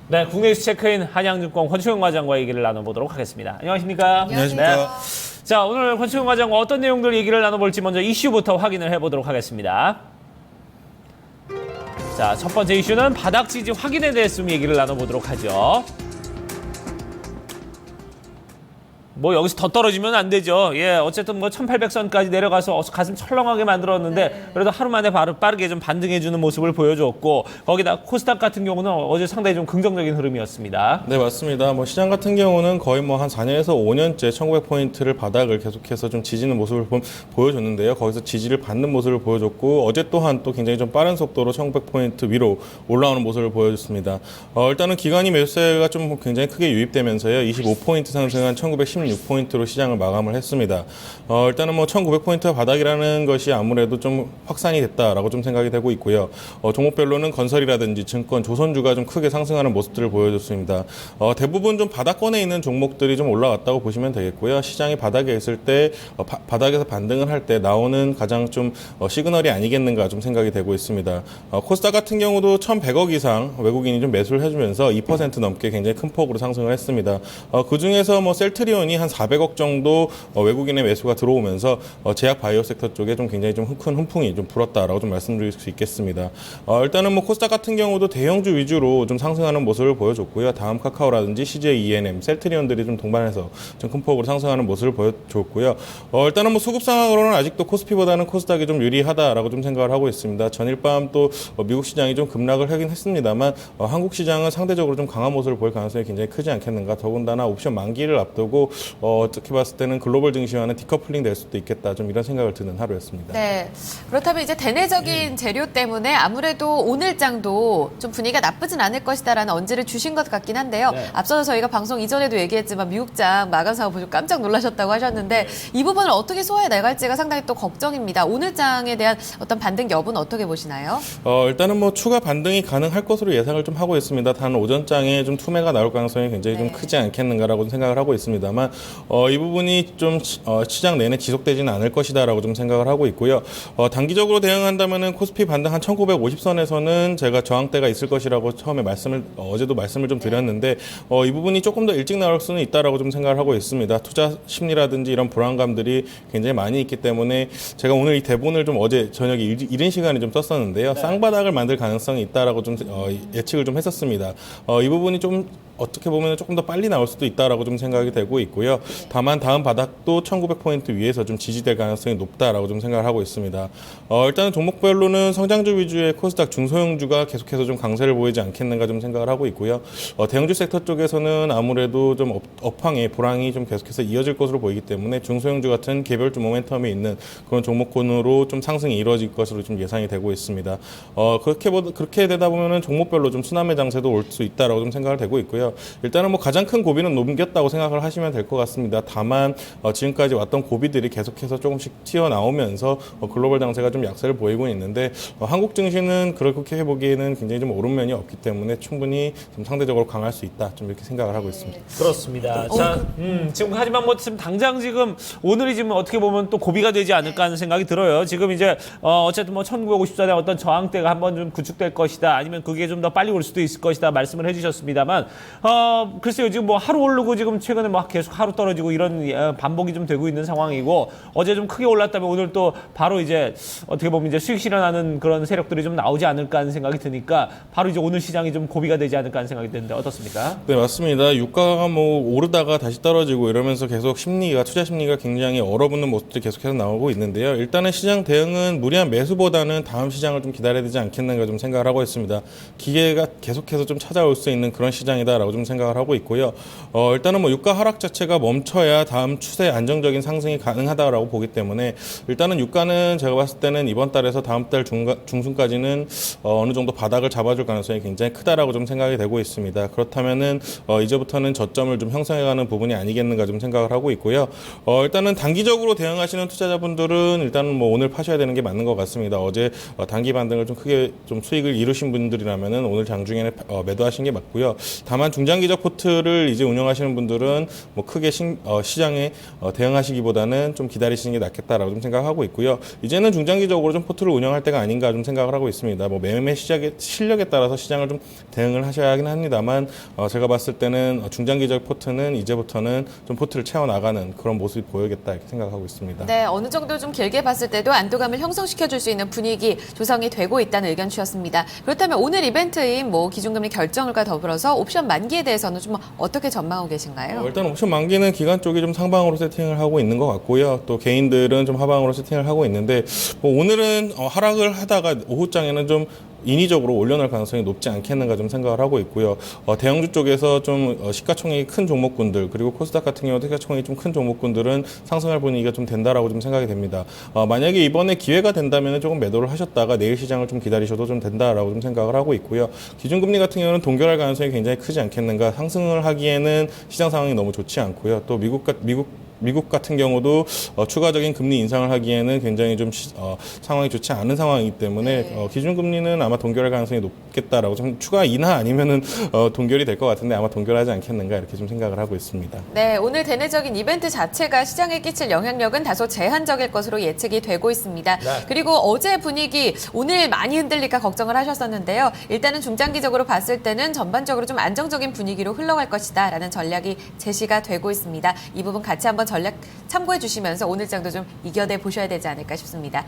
네, 국내 뉴스 체크인 한양증권 권충현 과장과 얘기를 나눠보도록 하겠습니다. 안녕하십니까? 안녕하십니까? 네. 자, 오늘 권충현 과장과 어떤 내용들 얘기를 나눠볼지 먼저 이슈부터 확인을 해보도록 하겠습니다. 자, 첫 번째 이슈는 바닥 지지 확인에 대해서 좀 얘기를 나눠보도록 하죠. 뭐 여기서 더 떨어지면 안 되죠. 예, 어쨌든 뭐 1800선까지 내려가서 가슴 철렁하게 만들었는데 그래도 하루 만에 빠르게 좀 반등해주는 모습을 보여줬고 거기다 코스닥 같은 경우는 어제 상당히 좀 긍정적인 흐름이었습니다. 네, 맞습니다. 뭐 시장 같은 경우는 거의 뭐 한 4년에서 5년째 1900포인트를 바닥을 계속해서 좀 지지는 모습을 보여줬는데요. 거기서 지지를 받는 모습을 보여줬고 어제 또한 또 굉장히 좀 빠른 속도로 1900포인트 위로 올라오는 모습을 보여줬습니다. 일단은 기관이 매수세가 좀 굉장히 크게 유입되면서요. 25포인트 상승한 1916포인트로 시장을 마감을 했습니다. 일단은 뭐 1900포인트가 바닥이라는 것이 아무래도 좀 확산이 됐다라고 좀 생각이 되고 있고요. 종목별로는 건설이라든지 증권, 조선주가 좀 크게 상승하는 모습들을 보여줬습니다. 대부분 좀 바닥권에 있는 종목들이 좀 올라갔다고 보시면 되겠고요. 시장이 바닥에 있을 때 바닥에서 반등을 할 때 나오는 가장 좀 시그널이 아니겠는가 좀 생각이 되고 있습니다. 코스닥 같은 경우도 1100억 이상 외국인이 좀 매수를 해주면서 2% 넘게 굉장히 큰 폭으로 상승을 했습니다. 그 중에서 뭐 셀트리온이 한 400억 정도 외국인의 매수가 들어오면서 제약 바이오 섹터 쪽에 좀 굉장히 좀 큰 훈풍이 좀 불었다라고 좀 말씀드릴 수 있겠습니다. 일단은 뭐 코스닥 같은 경우도 대형주 위주로 좀 상승하는 모습을 보여줬고요. 다음 카카오라든지 CJ ENM, 셀트리온들이 좀 동반해서 좀 큰 폭으로 상승하는 모습을 보여줬고요. 일단은 뭐 수급 상황으로는 아직도 코스피보다는 코스닥이 좀 유리하다라고 좀 생각을 하고 있습니다. 전일 밤 또 미국 시장이 좀 급락을 하긴 했습니다만 한국 시장은 상대적으로 좀 강한 모습을 보일 가능성이 굉장히 크지 않겠는가. 더군다나 옵션 만기를 앞두고 어떻게 봤을 때는 글로벌 증시와는 디커플링 될 수도 있겠다. 좀 이런 생각을 드는 하루였습니다. 네. 그렇다면 이제 대내적인 재료 때문에 아무래도 오늘 장도 좀 분위기가 나쁘진 않을 것이다라는 언지를 주신 것 같긴 한데요. 네. 앞서서 저희가 방송 이전에도 얘기했지만 미국 장 마감 상황 보시고 깜짝 놀라셨다고 하셨는데 이 부분을 어떻게 소화해 나갈지가 상당히 또 걱정입니다. 오늘 장에 대한 어떤 반등 여부는 어떻게 보시나요? 일단은 뭐 추가 반등이 가능할 것으로 예상을 좀 하고 있습니다. 단 오전장에 좀 투매가 나올 가능성이 굉장히 좀 크지 않겠는가라고 생각을 하고 있습니다만 이 부분이 좀 시장 내내 지속되지는 않을 것이다라고 좀 생각을 하고 있고요. 단기적으로 대응한다면은 코스피 반등 한 1950선에서는 제가 저항대가 있을 것이라고 처음에 어제도 말씀을 좀 드렸는데 이 부분이 조금 더 일찍 나올 수는 있다라고 좀 생각을 하고 있습니다. 투자 심리라든지 이런 불안감들이 굉장히 많이 있기 때문에 제가 오늘 이 대본을 좀 어제 저녁에 이른 시간에 좀 썼었는데요. 쌍바닥을 만들 가능성이 있다라고 좀 예측을 좀 했었습니다. 이 부분이 좀 어떻게 보면 조금 더 빨리 나올 수도 있다라고 좀 생각이 되고 있고요. 다만 다음 바닥도 1900포인트 위에서 좀 지지될 가능성이 높다라고 좀 생각을 하고 있습니다. 일단은 종목별로는 성장주 위주의 코스닥 중소형주가 계속해서 좀 강세를 보이지 않겠는가 좀 생각을 하고 있고요. 대형주 섹터 쪽에서는 아무래도 좀 업황의 불황이 좀 계속해서 이어질 것으로 보이기 때문에 중소형주 같은 개별주 모멘텀이 있는 그런 종목군으로 좀 상승이 이루어질 것으로 좀 예상이 되고 있습니다. 그렇게 되다 보면은 종목별로 좀 순환매 장세도 올 수 있다라고 좀 생각을 되고 있고요. 일단은 뭐 가장 큰 고비는 넘겼다고 생각을 하시면 될 것 같습니다. 다만 지금까지 왔던 고비들이 계속해서 조금씩 튀어나오면서 글로벌 장세가 좀 약세를 보이고 있는데 한국 증시는 그렇게 해보기에는 굉장히 좀 오른 면이 없기 때문에 충분히 좀 상대적으로 강할 수 있다. 좀 이렇게 생각을 하고 있습니다. 그렇습니다. 자, 지금 하지만 뭐 지금 당장 지금 오늘이 지금 어떻게 보면 또 고비가 되지 않을까 하는 생각이 들어요. 지금 이제 어쨌든 뭐 1954년 어떤 저항대가 한번 좀 구축될 것이다. 아니면 그게 좀 더 빨리 올 수도 있을 것이다. 말씀을 해주셨습니다만 글쎄요. 지금 뭐 하루 오르고 지금 최근에 막 계속 하루 떨어지고 이런 반복이 좀 되고 있는 상황이고 어제 좀 크게 올랐다면 오늘 또 바로 이제 어떻게 보면 이제 수익 실현하는 그런 세력들이 좀 나오지 않을까 하는 생각이 드니까 바로 이제 오늘 시장이 좀 고비가 되지 않을까 하는 생각이 드는데 어떻습니까? 네, 맞습니다. 유가가 뭐 오르다가 다시 떨어지고 이러면서 계속 투자 심리가 굉장히 얼어붙는 모습들이 계속해서 나오고 있는데요. 일단은 시장 대응은 무리한 매수보다는 다음 시장을 좀 기다려야 되지 않겠는가 좀 생각을 하고 있습니다. 기회가 계속해서 좀 찾아올 수 있는 그런 시장이다라고 좀 생각을 하고 있고요. 일단은 뭐 유가 하락 자체가 멈춰야 다음 추세 안정적인 상승이 가능하다라고 보기 때문에 일단은 유가는 제가 봤을 때는 이번 달에서 다음 달 중순까지는 어느 정도 바닥을 잡아줄 가능성이 굉장히 크다라고 좀 생각이 되고 있습니다. 그렇다면은 이제부터는 저점을 좀 형성해가는 부분이 아니겠는가 좀 생각을 하고 있고요. 일단은 단기적으로 대응하시는 투자자분들은 일단은 뭐 오늘 파셔야 되는 게 맞는 것 같습니다. 어제 단기 반등을 좀 크게 좀 수익을 이루신 분들이라면은 오늘 장중에는 매도하신 게 맞고요. 다만 중장기적 포트를 이제 운영하시는 분들은 뭐 크게 시장에 대응하시기보다는 좀 기다리시는 게 낫겠다라고 좀 생각하고 있고요. 이제는 중장기적으로 좀 포트를 운영할 때가 아닌가 좀 생각을 하고 있습니다. 뭐 매매 실력에 따라서 시장을 좀 대응을 하셔야 하긴 합니다만 제가 봤을 때는 중장기적 포트는 이제부터는 좀 포트를 채워나가는 그런 모습이 보여야겠다 이렇게 생각하고 있습니다. 네, 어느 정도 좀 길게 봤을 때도 안도감을 형성시켜줄 수 있는 분위기 조성이 되고 있다는 의견 주셨습니다. 그렇다면 오늘 이벤트인 뭐 기준금리 결정과 더불어서 옵션 만기에 대해서는 좀 어떻게 전망하고 계신가요? 일단 옵션 만기는 기관 쪽이 좀 상방으로 세팅을 하고 있는 것 같고요. 또 개인들은 좀 하방으로 세팅을 하고 있는데 뭐 오늘은 하락을 하다가 오후장에는 좀 인위적으로 올려놓을 가능성이 높지 않겠는가 좀 생각을 하고 있고요. 대형주 쪽에서 좀 시가총액이 큰 종목군들 그리고 코스닥 같은 경우도 시가총액이 좀 큰 종목군들은 상승할 분위기가 좀 된다라고 좀 생각이 됩니다. 만약에 이번에 기회가 된다면 조금 매도를 하셨다가 내일 시장을 좀 기다리셔도 좀 된다라고 좀 생각을 하고 있고요. 기준금리 같은 경우는 동결할 가능성이 굉장히 크지 않겠는가. 상승을 하기에는 시장 상황이 너무 좋지 않고요. 또 미국 같은 경우도 추가적인 금리 인상을 하기에는 굉장히 좀 상황이 좋지 않은 상황이기 때문에 네. 기준금리는 아마 동결할 가능성이 높겠다라고 좀 추가 인하 아니면은 동결이 될 것 같은데 아마 동결하지 않겠는가 이렇게 좀 생각을 하고 있습니다. 네, 오늘 대내적인 이벤트 자체가 시장에 끼칠 영향력은 다소 제한적일 것으로 예측이 되고 있습니다. 네. 그리고 어제 분위기 오늘 많이 흔들릴까 걱정을 하셨었는데요. 일단은 중장기적으로 봤을 때는 전반적으로 좀 안정적인 분위기로 흘러갈 것이다라는 전략이 제시가 되고 있습니다. 이 부분 같이 한번 전략 참고해 주시면서 오늘 장도 좀 이겨내 보셔야 되지 않을까 싶습니다.